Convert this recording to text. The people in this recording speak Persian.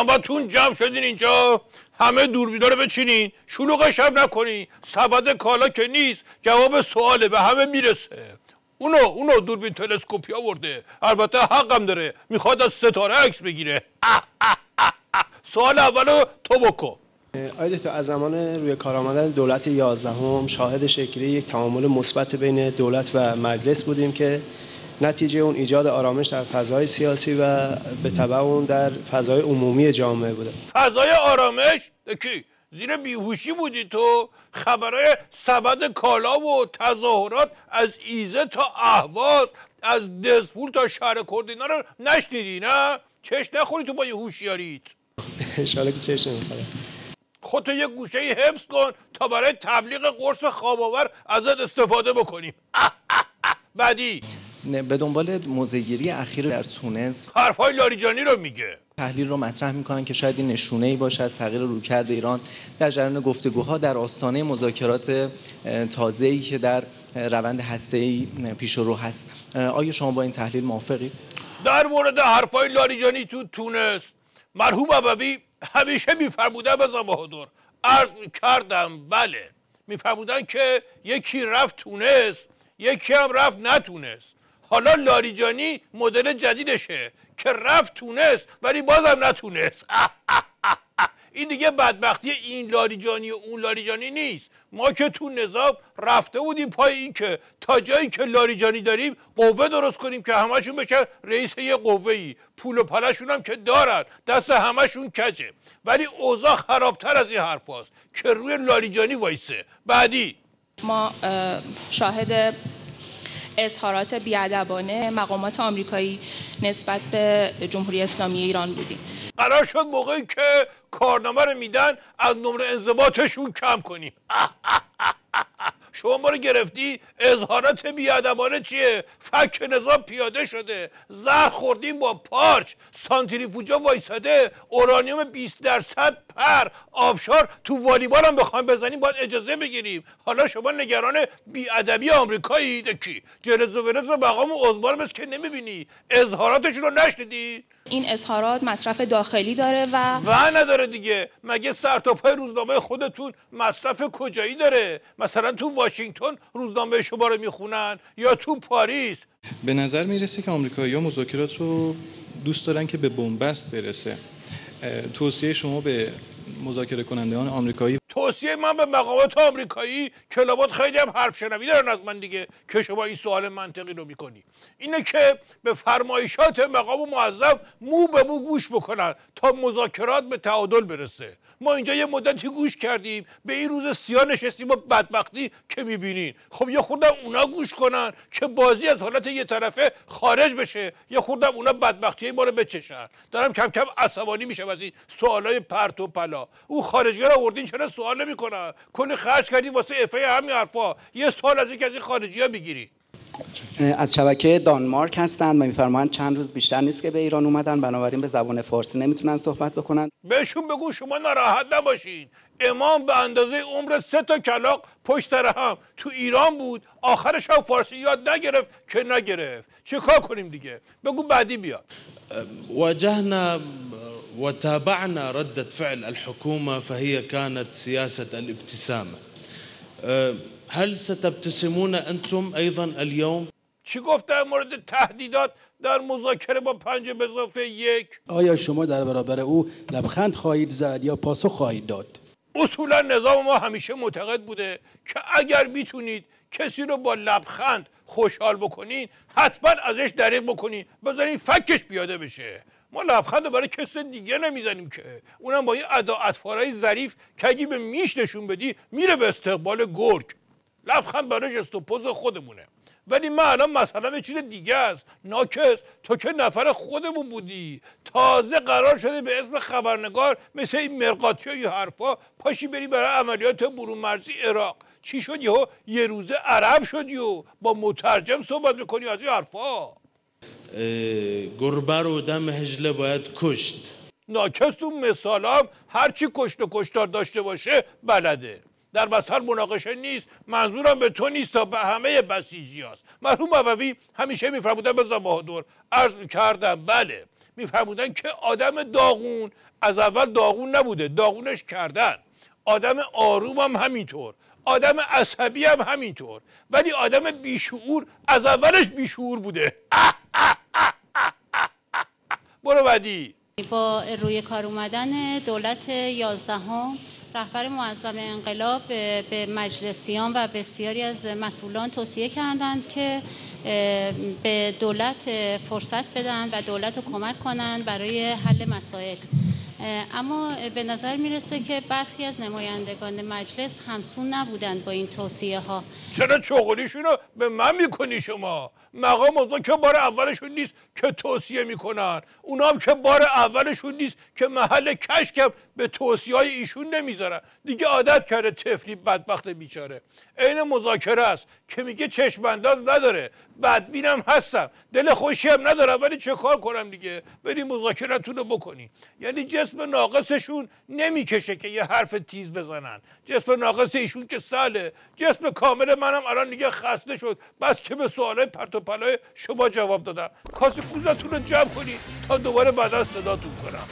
همتون جمع شدین اینجا، همه دوربینا رو بچینین، شلوغش هم نکنین، سبد کالا که نیست، جواب سواله به همه میرسه. اونو دوربین تلسکوپی آورده، البته حقم داره، میخواد از ستاره عکس بگیره. سوال اولو تو بکن. آقای دکتر، از زمان روی کار آمدن دولت 11 شاهد شکلی یک تعامل مثبت بین دولت و مجلس بودیم که نتیجه اون ایجاد آرامش در فضای سیاسی و به تبع اون در فضای عمومی جامعه بوده. فضای آرامش؟ کی؟ زیر بیهوشی بودی تو؟ خبرهای سبد کالا و تظاهرات از ایزه تا اهواز، از دزفول تا شهر کرد اینا رو نشنیدی نه؟ چش نخوری تو با یه هوشیاریت. انشالله که چش نمیخوره. خودتو یه گوشه حفظ کن تا برای تبلیغ قرص خواب‌آور ازت استفاده بکنیم. بعدی به دنبال موضع‌گیری اخیر در تونس، حرفای لاریجانی رو میگه. تحلیل رو مطرح میکنن که شاید این نشونه‌ای باشه از تغییر رویکرد ایران در جریان گفتگوها در آستانه مذاکرات تازه‌ای که در روند هسته‌ای پیش رو هست. آیا شما با این تحلیل موافقید؟ در مورد حرفای لاریجانی تو تونس، مرحوم ابوی همیشه میفرمودن به بهادر، عرض کردم بله، میفرمودن که یکی رفت تونس، یکی هم رفت نتونست. حالا لاریجانی مدل جدیدشه که رفت تونس ولی بازم نتونست. این دیگه بدبختی این لاریجانی و اون لاریجانی نیست. ما که تو نظام رفته بودیم پای این که تا جایی که لاریجانی داریم قوه درست کنیم که همشون بشن رئیس یه قوه‌ای، پول و پلشون هم که دارن، دست همشون کجه. ولی اوضاع خرابتر از این حرف هاست که روی لاریجانی وایسه. بعدی ما شاهد اظهارات بی‌ادبانه مقامات آمریکایی نسبت به جمهوری اسلامی ایران بودیم. قرار شد موقعی که کارنامه رو میدن از نمره انضباطشون کم کنیم. شما ما رو گرفتی؟ اظهارات بی‌ادبانه چیه؟ فک نظام پیاده شده، زهر خوردیم با پارچ، سانتریفوژا وایساده، اورانیوم 20% پر، آبشار تو والیبال هم بخوایم بزنیم باید اجازه بگیریم. حالا شما نگران بی‌ادبی آمریکایی؟ کی؟ جلز و ولز و مقام عزمان مثل که نمیبینی؟ اظهاراتشون رو نشنیدی؟ این اظهارات مصرف داخلی داره و نداره دیگه. مگه سر تا پای روزنامه خودتون مصرف کجایی داره؟ مثلا تو واشنگتن روزنامه شما رو میخونن یا تو پاریس؟ به نظر میرسه که آمریکایی‌ها مذاکرات رو دوست دارن که به بنبست برسه. توصیه شما به مذاکره کنندگان آمریکایی؟ توصیه من به مقامات آمریکایی که لابد خیلی هم حرف شنوی دارن از من دیگه که شما این سوال منطقی رو میکنی، اینه که به فرمایشات مقام معظم مو به مو گوش بکنن تا مذاکرات به تعادل برسه. ما اینجا یه مدتی گوش کردیم، به این روز سیاه نشستیم و بدبختی که میبینین. خب یه خوردم اونا گوش کنن که بازی از حالت یه طرفه خارج بشه، یه خوردم اونا بدبختی ما رو بچشن. دارم کم کم عصبانی میشم از این سوالای پرت و پلا. اون خارجی‌ها رو آوردین چرا سوال نمیکنن؟ کلی خرج کردی واسه افای همین حرفا، یه سوال از این خارجی‌ها بگیری. از شبکه دانمارک هستند و میفرمایند چند روز بیشتر نیست که به ایران اومدن، بنابراین به زبان فارسی نمیتونن صحبت بکنن. بهشون بگو شما ناراحت نباشین، امام به اندازه عمر 3 تا کلاغ پشت سر هم تو ایران بود، آخرش هم فارسی یاد نگرفت که نگرفت. چه کار کنیم دیگه؟ بگو بعدی بیاد. واجهنا وتابعنا ردة فعل الحكومة فهي كانت سياسة الابتسامة. هل ستبتسمون أنتم أيضا اليوم؟ چی گفت در مورد تهدیدات در مذاکره با 5+1؟ آیا شما در برابر او لبخند خواهید زد یا پاسخ خواهید داد؟ اصولا نظام ما همیشه معتقد بوده که اگر میتونید کسی رو با لبخند خوشحال بکنین حتما ازش دریغ بکنین، بذارین فکش پیاده بشه. ما لبخند رو برای کس دیگه نمیزنیم که، اونم با یه ادا اطفارهای ظریف که اگه به میش نشون بدی میره به استقبال گرگ. لبخند برای جست و پوز خودمونه. ولی من الان مثلا یه چیز دیگه است. ناکس تو که نفر خودمون بودی، تازه قرار شده به اسم خبرنگار مثل این مرقاطی و حرفا پاشی بری برای عملیات برون مرزی عراق. چی شد یه روزه عرب شدی و با مترجم صحبت میکنی از این حرفا؟ گربه رو دم هجله باید کشت. ناکس تو مثالام هرچی کشت و کشتار داشته باشه بلده. در مثل مناقشه نیست، منظورم به تو نیست تا به همه بسیجی هست. مرحوم ابوی همیشه میفرمودن به بهادر، عرض کردم بله، میفرمودن که آدم داغون از اول داغون نبوده، داغونش کردن. آدم آروم هم همینطور، آدم عصبی هم همینطور، ولی آدم بیشعور از اولش بیشعور بوده. برو بعدی. با روی کار اومدن دولت 11 رهبر معظم انقلاب به مجلسیان و بسیاری از مسئولان توصیه کردند که به دولت فرصت بدن و دولت رو کمک کنن برای حل مسائل. اما به نظر میرسه که برخی از نمایندگان مجلس همسون نبودند با این توصیه ها. چرا چغلیشونو به من میکنی شما؟ مقام اوضاع که بار اولشون نیست که توصیه میکنن، اونا هم که بار اولشون نیست که محل کشکم به توصیه های ایشون نمیذارن. دیگه عادت کرده تفلی بدبخت بیچاره. عین مذاکره است که میگه چشم انداز نداره، بدبینم هستم، دل خوشی هم ندارم، ولی چه کار کنم دیگه؟ بریم مذاکرتون رو بکنی. یعنی جسم ناقصشون نمیکشه که یه حرف تیز بزنن. جسم ناقص ایشون که ساله، جسم کامل منم الان دیگه خسته شد، بس که به سوالای پرت و پلای شما جواب دادم. کاسه کوزتون رو جمع کنی تا دوباره بعدا صداتون کنم.